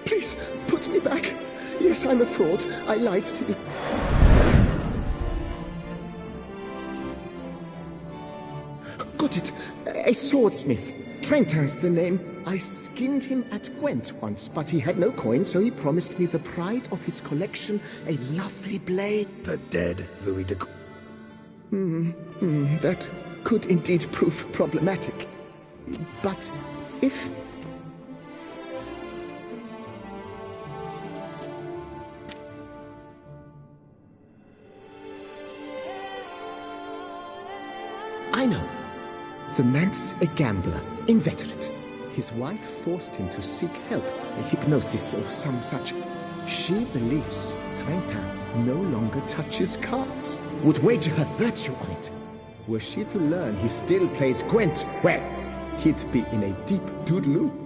Please, put me back. Yes, I'm a fraud. I lied to you. Got it. A swordsmith. Trentin's the name. I skinned him at Gwent once, but he had no coin, so he promised me the pride of his collection, a lovely blade. The dead Louis de... That could indeed prove problematic. But if... I know. The man's a gambler, inveterate. His wife forced him to seek help, a hypnosis or some such. She believes Trentin no longer touches cards, would wager her virtue on it. Were she to learn he still plays Gwent, well, he'd be in a deep doodaloo.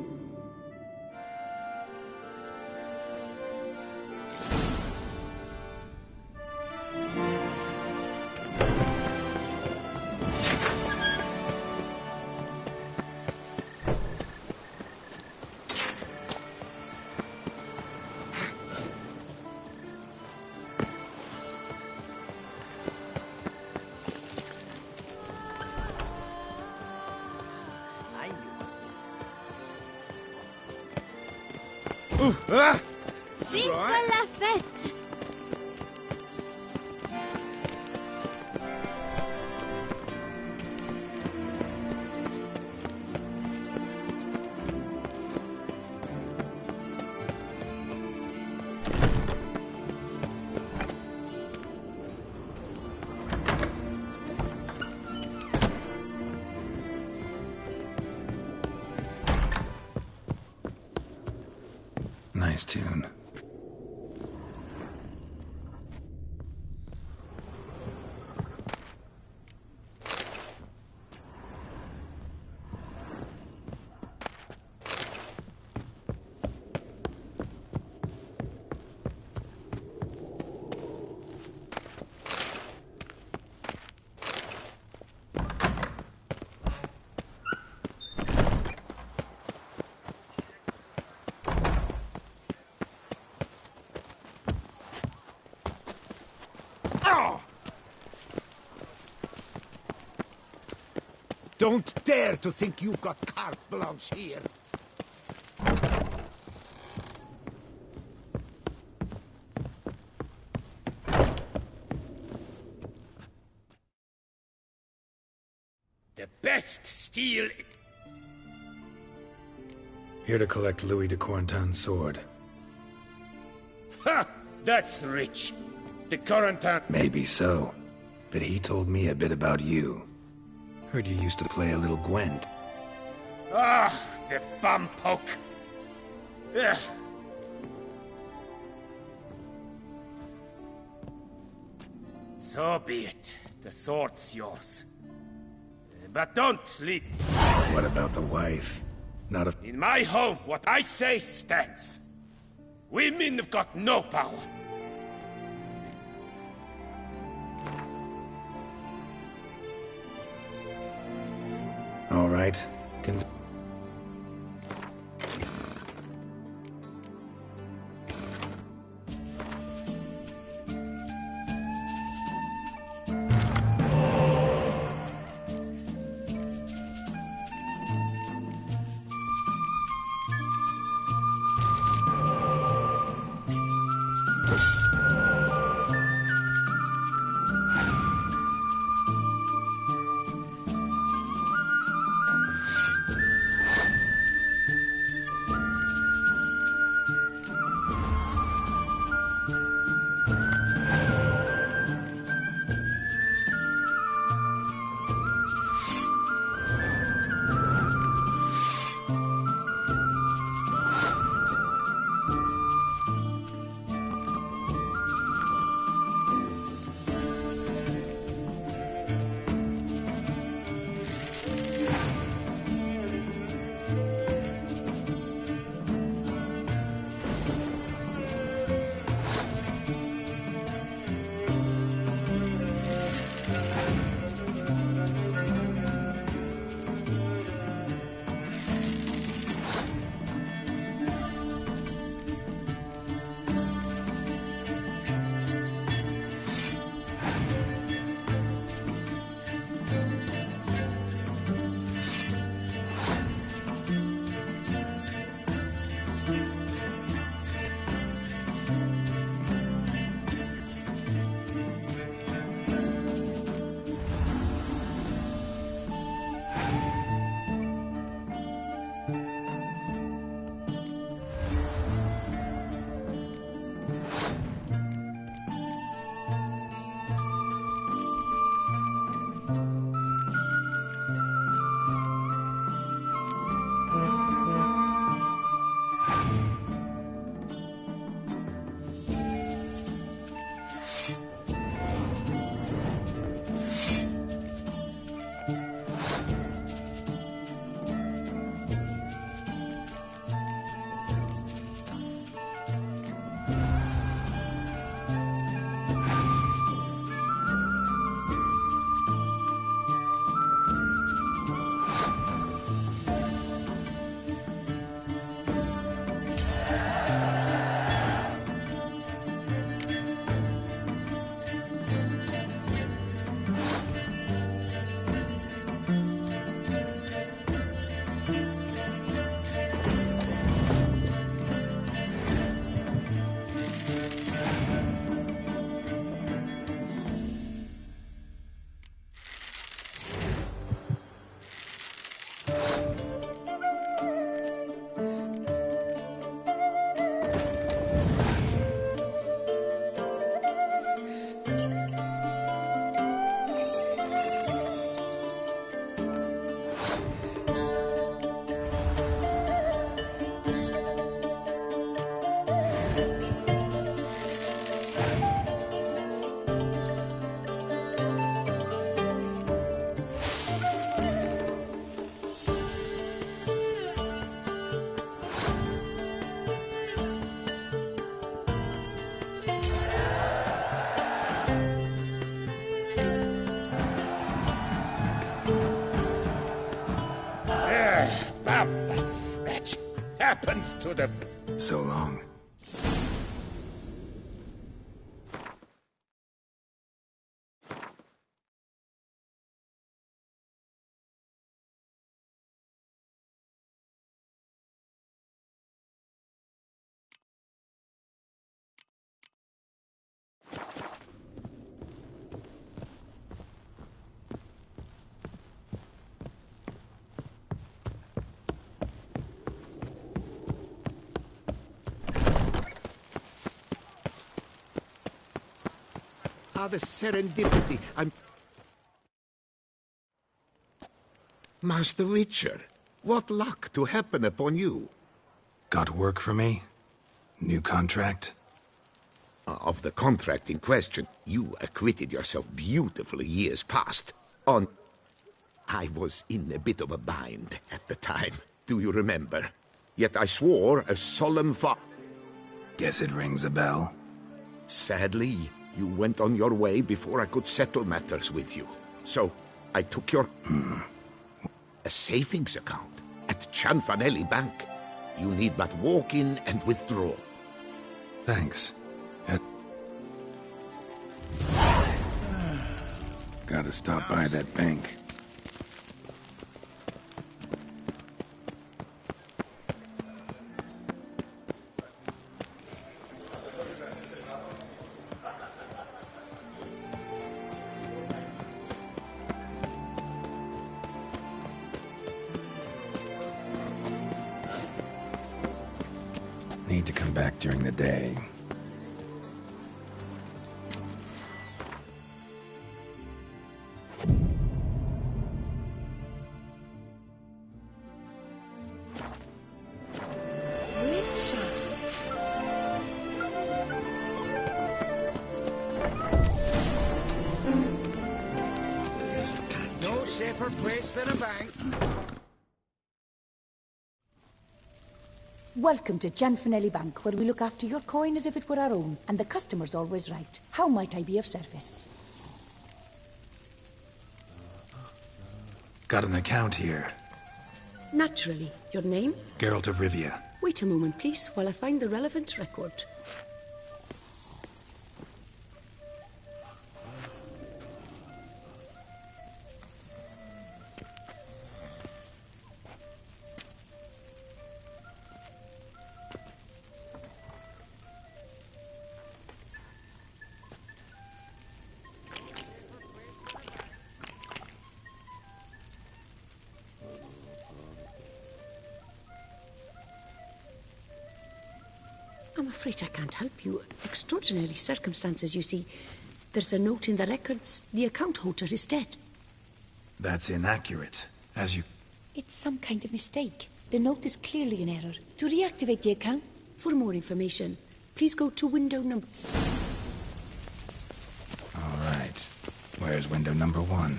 Vive la fête! Nice tune. Don't dare to think you've got carte blanche here. The best steel... Here to collect Louis de Corentin's sword. Ha! That's rich. De Corentin... Maybe so, but he told me a bit about you. Heard you used to play a little Gwent. Ah, the bumpoke. Ugh. So be it. The sword's yours. But don't leave. What about the wife? Not a... In my home, what I say stands. Women have got no power. All right. happens to them? So long. the serendipity. Master Witcher, what luck to happen upon you. Got work for me? New contract? Of the contract in question, you acquitted yourself beautifully years past. I was in a bit of a bind at the time, do you remember? Yet I swore a solemn Guess it rings a bell. Sadly, you went on your way before I could settle matters with you. So, I took your... a savings account at Cianfanelli Bank. You need but walk in and withdraw. Thanks. Gotta stop by that bank. Need to come back during the day. No safer place than a bank. Welcome to Cianfanelli Bank, where we look after your coin as if it were our own, and the customer's always right. How might I be of service? Got an account here. Naturally. Your name? Geralt of Rivia. Wait a moment, please, while I find the relevant record. I'm afraid I can't help you. Extraordinary circumstances, you see. There's a note in the records. The account holder is dead. That's inaccurate, as you... It's some kind of mistake. The note is clearly in error. To reactivate the account... For more information, please go to window number... All right. Where's window number 1?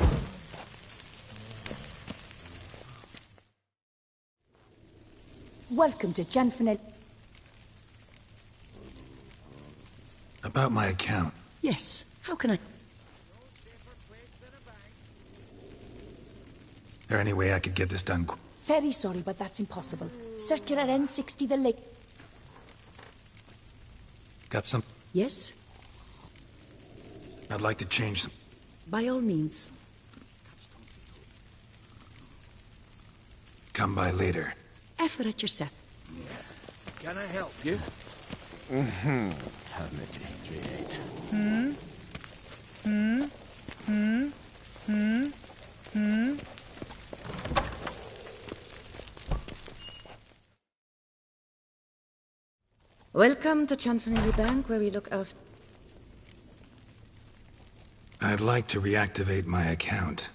Welcome to Cianfanelli... About my account. Yes. How can I... There any way I could get this done Very sorry, but that's impossible. Circular N60 the lake... Got some... Yes? I'd like to change some... By all means. Come by later. Effort at yourself. Yes. Can I help you? Welcome to Cianfanelli Bank, where we look after... I'd like to reactivate my account.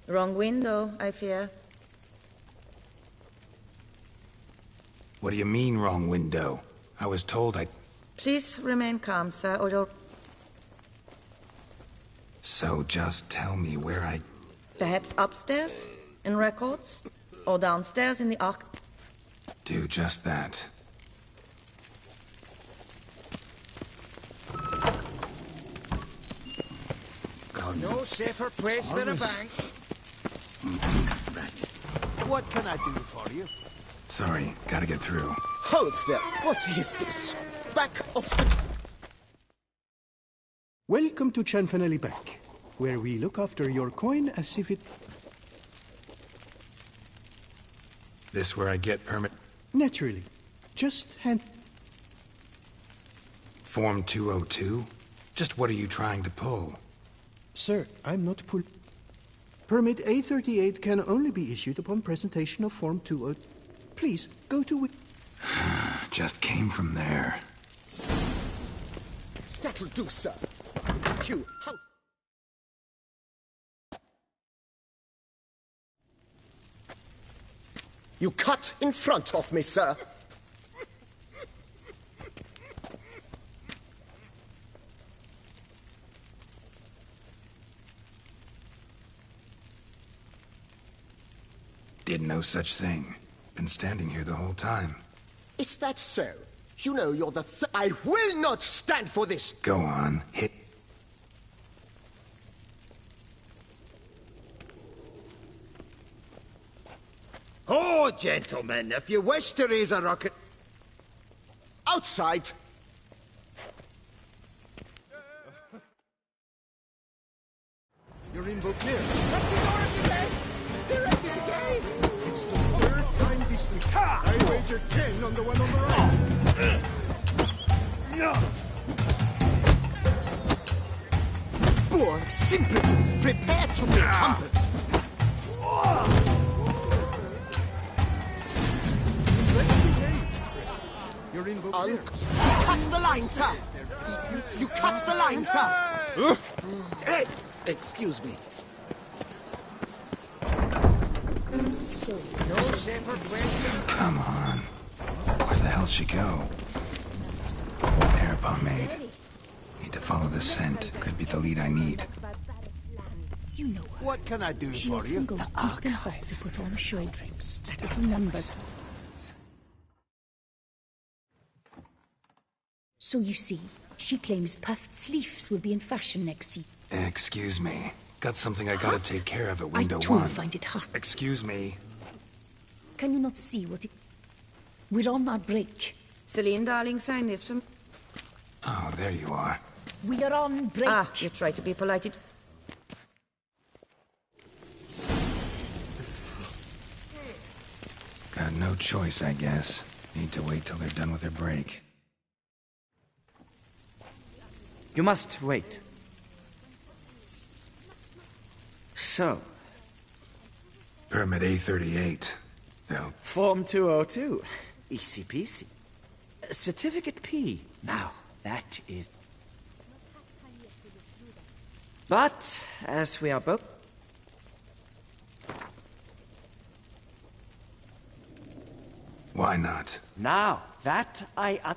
Wrong window, I fear. What do you mean, wrong window? I was told I... Please remain calm, sir, or you'll... So just tell me where I... Perhaps upstairs, in records? Or downstairs in the arch... Do just that. No safer place than a bank. What can I do for you? Sorry, gotta get through. Halt there! What is this? Back off! Welcome to Cianfanelli Bank, where we look after your coin as if it... This where I get permit... Naturally. Just hand... Form 202? Just what are you trying to pull? Sir, I'm not pull... Permit A38 can only be issued upon presentation of Form 202. Please, go to... Just came from there. That'll do, sir. taught you how... You cut in front of me, sir. Did no such thing. Been standing here the whole time. Is that so? You know you're the I will not stand for this! Go on, hit. Oh, gentlemen, if you wish to raise a rocket... Outside! You're in Beauclair. It's the third time this week. I wagered 10 on the one on the right. Poor simpleton, prepare to be humbled. Let's behave. You're in Beauclair. You cut the line, sir! You cut the line, sir! Hey, excuse me. So, no safer question. Come on. Where the hell'd she go? Hair pomade. Need to follow the scent. Could be the lead I need. You know her. What can I do She for often you? goes deep in hot to put on a show. Little numbers. So you see, she claims puffed sleeves will be in fashion next season. Excuse me. Got something I gotta take care of at window I too 1. find it hot. Excuse me. Can you not see what it... We're on our break. Celine, darling, sign this from... Oh, there you are. We are on break. Ah, you try to be polite. Got no choice, I guess. Need to wait till they're done with their break. You must wait. So, Permit A38. Though. Form 202. Easy peasy. Certificate P. Now, that is... But, as we are both... Why not? Now, that I...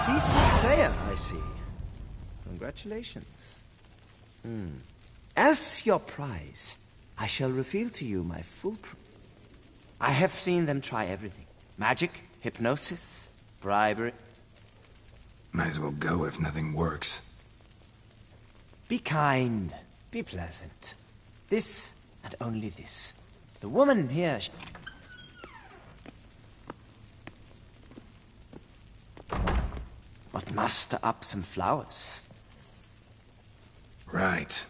seasoned player, I see. Congratulations. As your prize, I shall reveal to you my full... I have seen them try everything. Magic, hypnosis, bribery. Might as well go if nothing works. Be kind. Be pleasant. This and only this. The woman here... But muster up some flowers. Right.